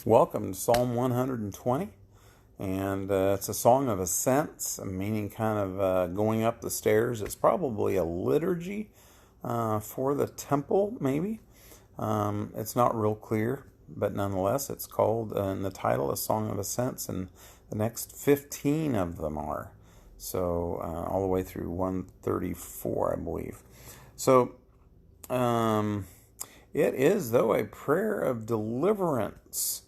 Welcome to Psalm 120, and it's a song of ascents, meaning kind of going up the stairs. It's probably a liturgy for the temple, maybe. It's not real clear, but nonetheless, it's called in the title a Song of Ascents, and the next 15 of them are. So all the way through 134, I believe. So it is, though, a prayer of deliverance.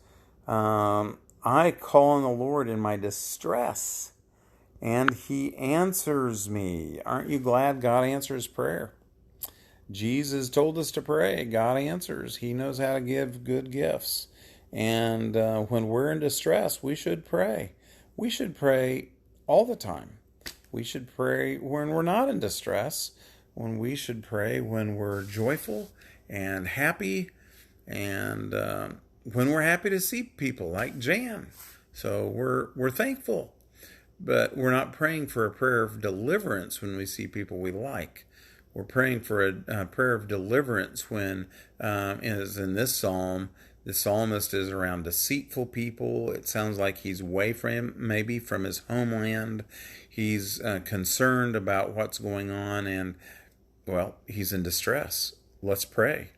I call on the Lord in my distress, and He answers me. Aren't you glad God answers prayer? Jesus told us to pray. God answers. He knows how to give good gifts. And when we're in distress, we should pray. We should pray all the time. We should pray when we're not in distress. We should pray when we're joyful and happy, and when we're happy to see people like Jan. So we're thankful, but we're not praying for a prayer of deliverance when we see people we like. We're praying for a prayer of deliverance when, as in this psalm, the psalmist is around deceitful people. It sounds like he's away from his homeland. He's concerned about what's going on, and well, he's in distress. Let's pray.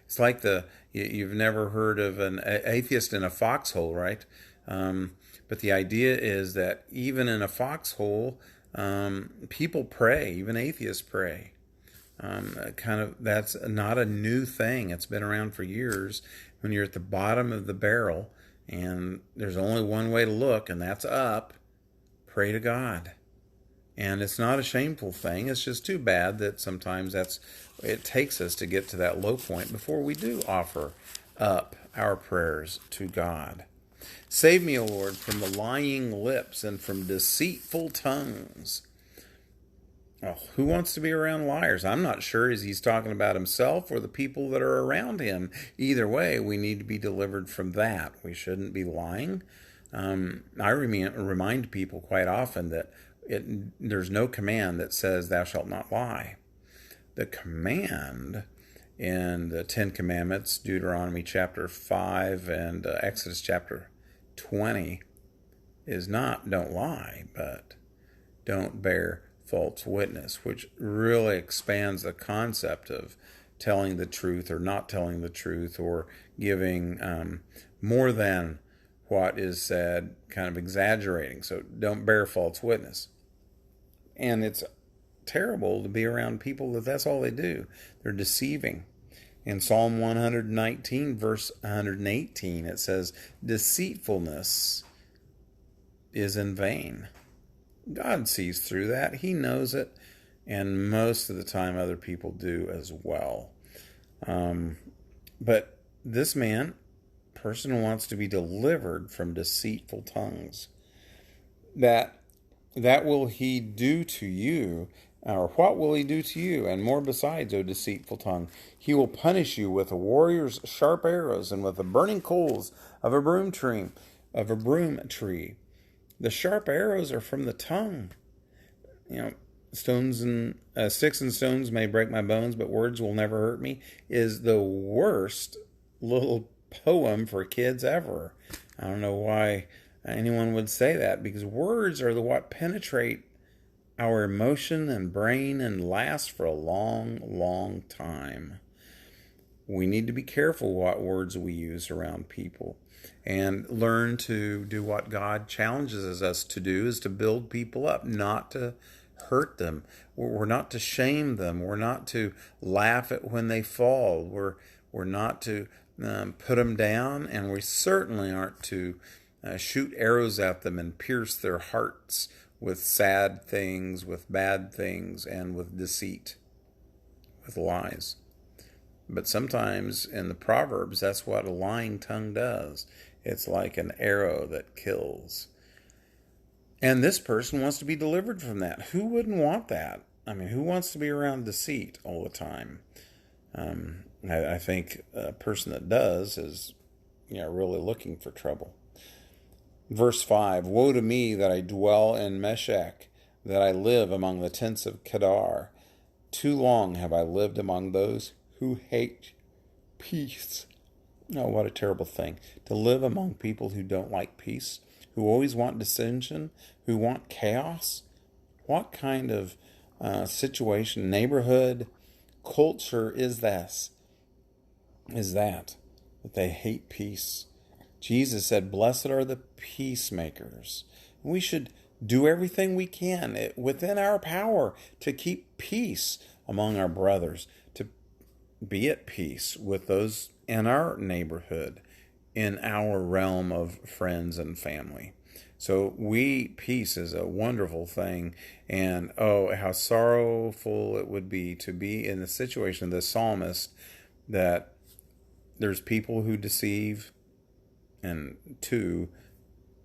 It's like you've never heard of an atheist in a foxhole, right? But the idea is that even in a foxhole, people pray. Even atheists pray. That's not a new thing. It's been around for years. When you're at the bottom of the barrel and there's only one way to look, and that's up, pray to God. And it's not a shameful thing. It's just too bad that sometimes it takes us to get to that low point before we do offer up our prayers to God. Save me, O Lord, from the lying lips and from deceitful tongues. Oh, who wants to be around liars? I'm not sure if he's talking about himself or the people that are around him. Either way, we need to be delivered from that. We shouldn't be lying. I remind people quite often that there's no command that says thou shalt not lie. The command in the Ten Commandments, Deuteronomy chapter 5 and Exodus chapter 20, is not don't lie, but don't bear false witness, which really expands the concept of telling the truth or not telling the truth, or giving more than what is said, kind of exaggerating. So don't bear false witness. And it's terrible to be around people that's all they do. They're deceiving. In Psalm 119, verse 118, it says, deceitfulness is in vain. God sees through that. He knows it. And most of the time other people do as well. But this person wants to be delivered from deceitful tongues. That will he do to you, or what will he do to you? And more besides, O deceitful tongue. He will punish you with a warrior's sharp arrows and with the burning coals of a broom tree. The sharp arrows are from the tongue. Sticks and stones may break my bones, but words will never hurt me, is the worst little poem for kids ever. I don't know why anyone would say that, because words are what penetrate our emotion and brain and last for a long, long time. We need to be careful what words we use around people and learn to do what God challenges us to do, is to build people up, not to hurt them. We're not to shame them. We're not to laugh at when they fall. We're not to put them down, and we certainly aren't to shoot arrows at them and pierce their hearts with sad things, with bad things, and with deceit, with lies. But sometimes in the Proverbs, that's what a lying tongue does. It's like an arrow that kills. And this person wants to be delivered from that. Who wouldn't want that? I mean, who wants to be around deceit all the time? I think a person that does is, really looking for trouble. Verse 5, woe to me that I dwell in Meshech, that I live among the tents of Kedar. Too long have I lived among those who hate peace. Oh, what a terrible thing to live among people who don't like peace, who always want dissension, who want chaos. What kind of situation, neighborhood, culture is this? Is that they hate peace? Jesus said, "Blessed are the peacemakers." We should do everything we can within our power to keep peace among our brothers, to be at peace with those in our neighborhood, in our realm of friends and family. So peace is a wonderful thing. And oh, how sorrowful it would be to be in the situation of the psalmist, that there's people who deceive, and two,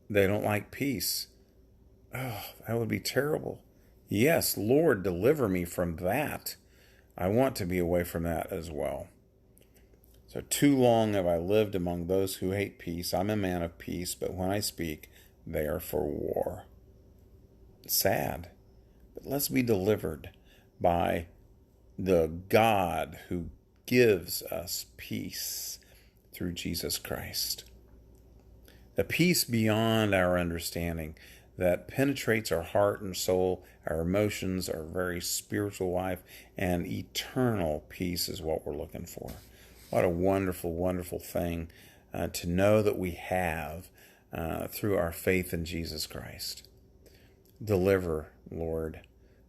they don't like peace. Oh, that would be terrible. Yes, Lord, deliver me from that. I want to be away from that as well. So too long have I lived among those who hate peace. I'm a man of peace, but when I speak, they are for war. Sad. But let's be delivered by the God who gives us peace through Jesus Christ. The peace beyond our understanding that penetrates our heart and soul, our emotions, our very spiritual life, and eternal peace is what we're looking for. What a wonderful, wonderful thing to know that we have through our faith in Jesus Christ. Deliver, Lord,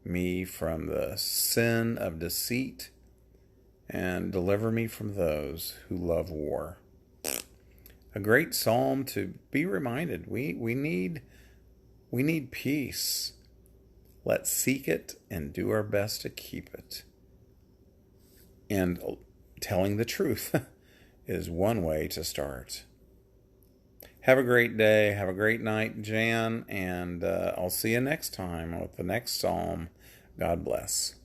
me from the sin of deceit, and deliver me from those who love war. A great psalm to be reminded. We need peace. Let's seek it and do our best to keep it. And telling the truth is one way to start. Have a great day. Have a great night, Jan. And I'll see you next time with the next psalm. God bless.